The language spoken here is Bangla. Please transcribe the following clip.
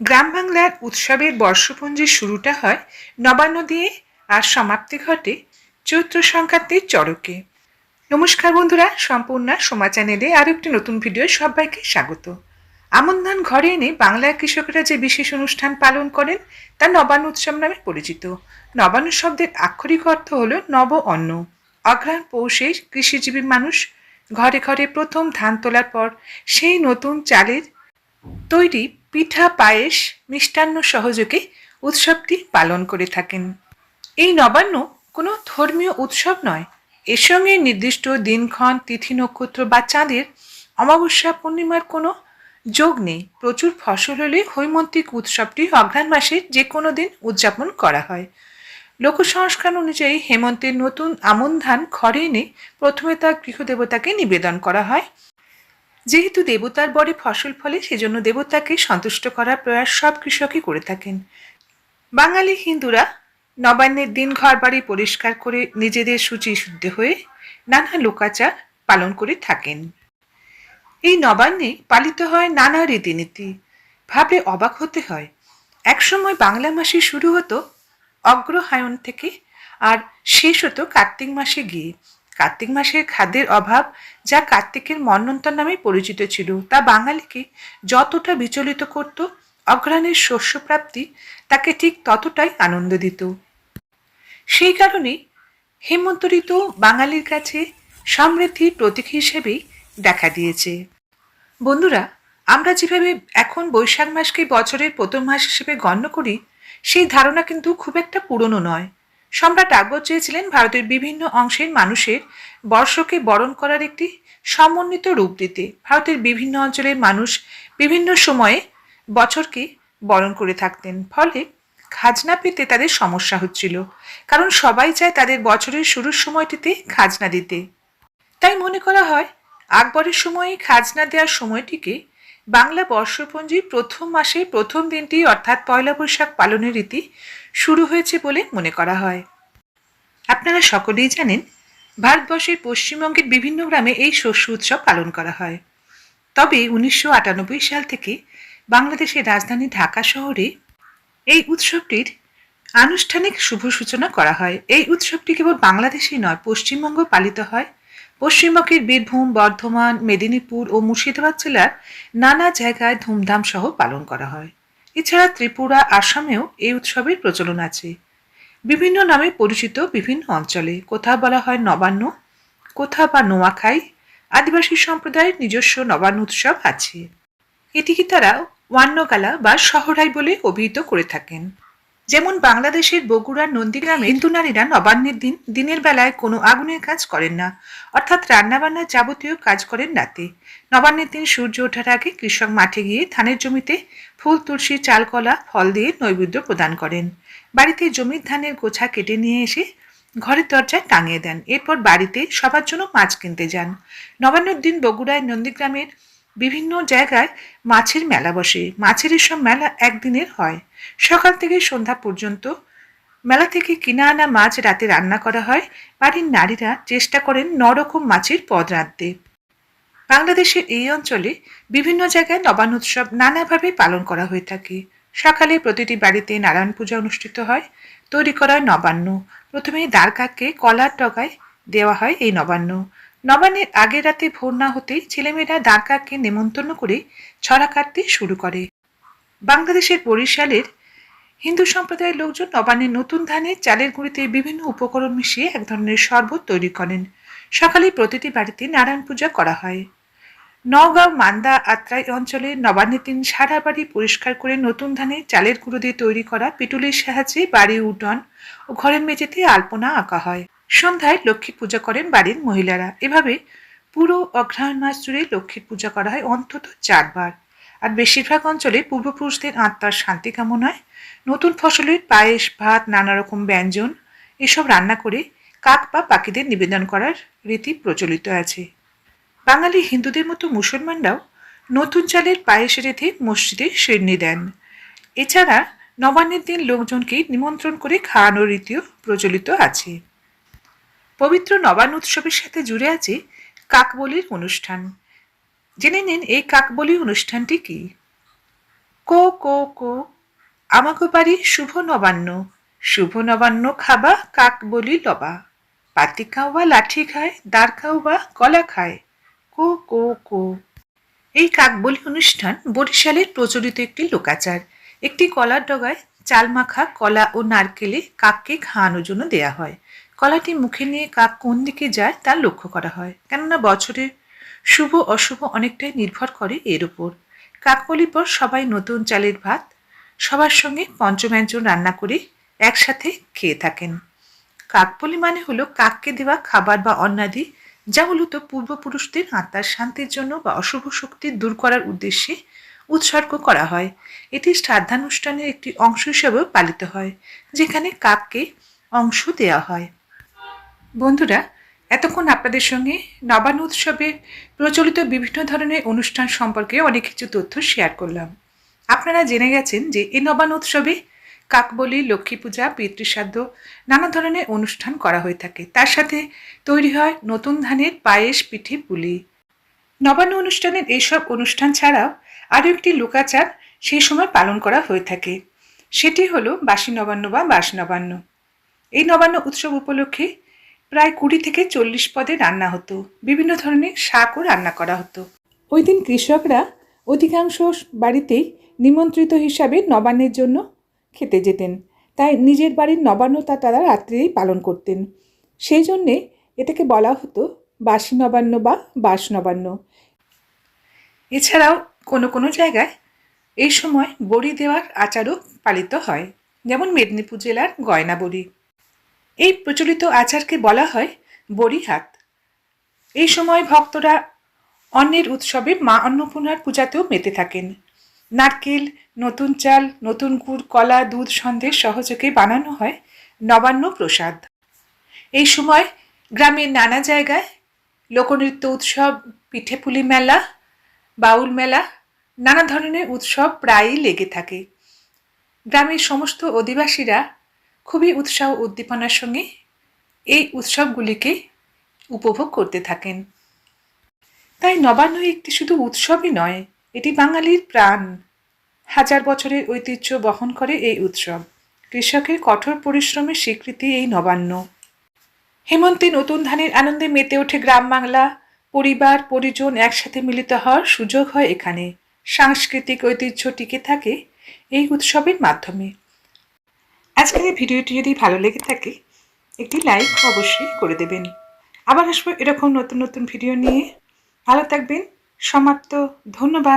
গ্রাম বাংলার উৎসবের বর্ষপঞ্জির শুরুটা হয় নবান্ন দিয়ে আর সমাপ্তি ঘটে চৈত্র সংক্রান্তির চড়কে। নমস্কার বন্ধুরা, সম্পূর্ণ সোমা চ্যানেলে আরও একটি নতুন ভিডিও সবাইকে স্বাগত। আমন ধান ঘরে এনে বাংলার কৃষকরা যে বিশেষ অনুষ্ঠান পালন করেন তা নবান্ন উৎসব নামে পরিচিত। নবান্ন শব্দের আক্ষরিক অর্থ হল নব অন্ন। অঘ্রাণ পৌষে কৃষিজীবী মানুষ ঘরে ঘরে প্রথম ধান তোলার পর সেই নতুন চালের তৈরি পিঠা, পায়েস, মিষ্টান্ন সহযোগে উৎসবটি পালন করে থাকেন। এই নবান্ন কোনো ধর্মীয় উৎসব নয়। এর সঙ্গে নির্দিষ্ট দিনক্ষণ, তিথি, নক্ষত্র বা চাঁদের অমাবস্যা, পূর্ণিমার কোনো যোগ নেই। প্রচুর ফসল হলে হৈমন্তিক উৎসবটি অঘ্রাণ মাসের যে কোনো দিন উদযাপন করা হয়। লোকসংস্কার অনুযায়ী হেমন্তের নতুন আমন ধান ঘরে এনে প্রথমে তার গৃহদেবতাকে নিবেদন করা হয়। যেহেতু দেবতার বরে ফসল ফলে, সেজন্য দেবতাকে সন্তুষ্ট করার প্রয়াস সব কৃষকই করে থাকেন। বাঙালি হিন্দুরা নবান্নের দিন ঘর বাড়ি পরিষ্কার করে নিজেদের শুচি শুদ্ধ হয়ে নানা লোকাচার পালন করে থাকেন। এই নবান্নে পালিত হয় নানা রীতিনীতি। ভাবে অবাক হতে হয়। একসময় বাংলা মাসে শুরু হতো অগ্রহায়ণ থেকে আর শেষ হতো কার্তিক মাসে গিয়ে। কার্তিক মাসের খাদ্যের অভাব, যা কার্তিকের মন্বন্তর নামে পরিচিত ছিল, তা বাঙালিকে যতটা বিচলিত করত, অঘ্রাণের শস্যপ্রাপ্তি তাকে ঠিক ততটাই আনন্দ দিত। সেই কারণেই হেমন্ত ঋতু বাঙালির কাছে সমৃদ্ধির প্রতীক হিসেবেই দেখা দিয়েছে। বন্ধুরা, আমরা যেভাবে এখন বৈশাখ মাসকে বছরের প্রথম মাস হিসেবে গণ্য করি, সেই ধারণা কিন্তু খুব একটা পুরনো নয়। সম্রাট আকবর চেয়েছিলেন ভারতের বিভিন্ন অংশের মানুষের বর্ষকে বরণ করার একটি সমন্বিত রূপ দিতে। ভারতের বিভিন্ন অঞ্চলের মানুষ বিভিন্ন সময়ে বছরকে বরণ করে থাকতেন, ফলে খাজনা পেতে তাদের সমস্যা হচ্ছিল, কারণ সবাই চায় তাদের বছরের শুরুর সময়টিতে খাজনা দিতে। তাই মনে করা হয় আকবরের সময়ে খাজনা দেওয়ার সময়টিকে বাংলা বর্ষপঞ্জির প্রথম মাসে প্রথম দিনটি অর্থাৎ পয়লা বৈশাখ পালনের রীতি শুরু হয়েছে বলে মনে করা হয়। আপনারা সকলেই জানেন, ভারতবর্ষের পশ্চিমবঙ্গের বিভিন্ন গ্রামে এই শস্য উৎসব পালন করা হয়। তবে 1998 সাল থেকে বাংলাদেশের রাজধানী ঢাকা শহরে এই উৎসবটির আনুষ্ঠানিক শুভ সূচনা করা হয়। এই উৎসবটি কেবল বাংলাদেশেই নয়, পশ্চিমবঙ্গ পালিত হয়। পশ্চিমবঙ্গের বীরভূম, বর্ধমান, মেদিনীপুর ও মুর্শিদাবাদ জেলার নানা জায়গায় ধুমধাম সহ পালন করা হয়। এছাড়া ত্রিপুরা, আসামেও এই উৎসবের প্রচলন আছে। বিভিন্ন নামে পরিচিত বিভিন্ন অঞ্চলে কোথাও বলা হয় নবান্ন, কোথাও বা নোয়াখাই। আদিবাসী সম্প্রদায়ের নিজস্ব নবান্ন উৎসব আছে। এটিকে তারা ওয়ান্নগালা বা সহরাই বলে অভিহিত করে থাকেন। যেমন বাংলাদেশের বগুড়ার নন্দীগ্রামে হিন্দু নারীরা নবান্নের দিন দিনের বেলায় কোনো আগুনের কাজ করেন না, অর্থাৎ রান্নাবান্নার যাবতীয় কাজ করেন রাতে। নবান্নের দিন সূর্য ওঠার আগে কৃষক মাঠে গিয়ে ধানের জমিতে ফুল, তুলসী, চালকলা, ফল দিয়ে নৈবেদ্য প্রদান করেন। বাড়িতে জমির ধানের গোছা কেটে নিয়ে এসে ঘরের দরজায় টাঙিয়ে দেন। এরপর বাড়িতে সবার জন্য মাছ কিনতে যান। নবান্নের দিন বগুড়ায় নন্দীগ্রামের বিভিন্ন জায়গায় মাছের মেলা বসে। মাছের এসব মেলা একদিনের হয়। সকাল থেকে সন্ধ্যা পর্যন্ত মেলা থেকে কিনে আনা মাছ রাতে রান্না করা হয়। বাড়ির নারীরা চেষ্টা করেন 9 রকম মাছের পদ রাঁধতে। বাংলাদেশের এই অঞ্চলে বিভিন্ন জায়গায় নবান্ন উৎসব নানাভাবে পালন করা হয়ে থাকে। সকালে প্রতিটি বাড়িতে নারায়ণ পূজা অনুষ্ঠিত হয়। তৈরি করা হয় নবান্ন। প্রথমে দ্বারকাকে কলার ডগায় দেওয়া হয় এই নবান্ন। নবান্নের আগের রাতে ভোর না হতেই ছেলেমেয়েরা দ্বারকাকে নেমন্তন্ন করে ছড়া কাটতে শুরু করে। বাংলাদেশের বরিশালের হিন্দু সম্প্রদায়ের লোকজন নবান্নের নতুন ধানে চালের গুঁড়িতে বিভিন্ন উপকরণ মিশিয়ে এক ধরনের শরবত তৈরি করেন। সকালে প্রতিটি বাড়িতে নারায়ণ পূজা করা হয়। নওগাঁও, মান্দা, আত্রাই অঞ্চলে নবান্নের দিন সারা বাড়ি পরিষ্কার করে নতুন ধানে চালের গুঁড়ো দিয়ে তৈরি করা পিটুলির সাহায্যে বাড়ির উঠোন ও ঘরের মেঝেতে আলপনা আঁকা হয়। সন্ধ্যায় লক্ষ্মী পূজা করেন বাড়ির মহিলারা। এভাবে পুরো অগ্রহায়ণ মাস জুড়ে লক্ষ্মীর পূজা করা হয় অন্তত 4 বার। আর বেশিরভাগ অঞ্চলে পূর্বপুরুষদের আত্মার শান্তি কামনায় নতুন ফসলের পায়েস, ভাত, নানা রকম ব্যঞ্জন এসব রান্না করে কাক বা পাখিদের নিবেদন করার রীতি প্রচলিত আছে। বাঙালি হিন্দুদের মতো মুসলমানরাও নতুন চালের পায়েস রেঁধে মসজিদে সিন্নি দেন। এছাড়া নবান্নের দিন লোকজনকে নিমন্ত্রণ করে খাওয়ানোর রীতিও প্রচলিত আছে। পবিত্র নবান্ন উৎসবের সাথে জুড়ে আছে কাকবলির অনুষ্ঠান। জেনে নিন এই কাকবলি অনুষ্ঠানটি কি। কো কো কো, আমাকে বাড়ি শুভ নবান্ন, শুভ নবান্ন খাবা কাক বলি লবা, পাতি খাও বা লাঠি খায়, দাঁড় খাও বা কলা খায়, কো কো কো। এই কাকবলি অনুষ্ঠান বরিশালের প্রচলিত একটি লোকাচার। একটি কলার ডগায় চাল মাখা কলা ও নারকেলে কাককে খাওয়ানোর জন্য দেয়া হয়। কলাটি মুখে নিয়ে কাক কোন দিকে যায় তা লক্ষ্য করা হয়, কেননা বছরের শুভ অশুভ অনেকটাই নির্ভর করে এর উপর। কাকবলির পর সবাই নতুন চালের ভাত সবার সঙ্গে পঞ্চব্যঞ্জন রান্না করে একসাথে খেয়ে থাকেন। কাকবলি মানে হলো কাককে দেওয়া খাবার বা অন্নাদি, যা মূলত পূর্বপুরুষদের আত্মার শান্তির জন্য বা অশুভ শক্তি দূর করার উদ্দেশ্যে উৎসর্গ করা হয়। এটি শ্রাদ্ধানুষ্ঠানের একটি অংশ হিসেবেও পালিত হয়, যেখানে কাককে অংশ দেওয়া হয়। বন্ধুরা, এতক্ষণ আপনাদের সঙ্গে নবান্ন উৎসবে প্রচলিত বিভিন্ন ধরনের অনুষ্ঠান সম্পর্কে অনেক কিছু তথ্য শেয়ার করলাম। আপনারা জেনে গেছেন যে এই নবান্ন উৎসবে কাকবলি, লক্ষ্মী পূজা, পিতৃশ্রাদ্ধ নানা ধরনের অনুষ্ঠান করা হয়ে থাকে। তার সাথে তৈরি হয় নতুন ধানের পায়েস, পিঠে, পুলি। নবান্ন অনুষ্ঠানের এইসব অনুষ্ঠান ছাড়াও আরও একটি লোকাচার সেই সময় পালন করা হয়ে থাকে। সেটি হলো বাসি নবান্ন বা বাস নবান্ন। এই নবান্ন উৎসব উপলক্ষে প্রায় 20 থেকে 40 পদে রান্না হতো। বিভিন্ন ধরনের শাকও রান্না করা হতো। ওই দিন কৃষকরা অধিকাংশ বাড়িতেই নিমন্ত্রিত হিসাবে নবান্নের জন্য খেতে যেতেন। তাই নিজের বাড়ির নবান্নতা তারা রাত্রেই পালন করতেন। সেই জন্যে এটাকে বলা হতো বাসি নবান্ন বা বাস নবান্ন। এছাড়াও কোনো কোনো জায়গায় এই সময় বড়ি দেওয়ার আচারও পালিত হয়, যেমন মেদিনীপুর জেলার গয়না বড়ি। এই প্রচলিত আচারকে বলা হয় বড়ি হাত। এই সময় ভক্তরা অন্নের উৎসবে মা অন্নপূর্ণার পূজাতেও মেতে থাকেন। নারকেল, নতুন চাল, নতুন গুড়, কলা, দুধ, সন্দেশ সহযোগে বানানো হয় নবান্ন প্রসাদ। এই সময় গ্রামের নানা জায়গায় লোকনৃত্য উৎসব, পিঠেপুলি মেলা, বাউল মেলা, নানা ধরনের উৎসব প্রায়ই লেগে থাকে। গ্রামের সমস্ত অধিবাসীরা খুবই উৎসাহ উদ্দীপনার সঙ্গে এই উৎসবগুলিকে উপভোগ করতে থাকেন। তাই নবান্ন একটি শুধু উৎসবই নয়, এটি বাঙালির প্রাণ। হাজার বছরের ঐতিহ্য বহন করে এই উৎসব। কৃষকের কঠোর পরিশ্রমের স্বীকৃতি এই নবান্ন। হেমন্তে নতুন ধানের আনন্দে মেতে ওঠে গ্রাম বাংলা। পরিবার পরিজন একসাথে মিলিত হওয়ার সুযোগ হয় এখানে। সাংস্কৃতিক ঐতিহ্য টিকে থাকে এই উৎসবের মাধ্যমে। আজকের এই ভিডিওটি যদি ভালো লেগে থাকে একটি লাইক অবশ্যই করে দেবেন। আবার আসবো এরকম নতুন নতুন ভিডিও নিয়ে। ভালো থাকবেন। সমাপ্ত। ধন্যবাদ।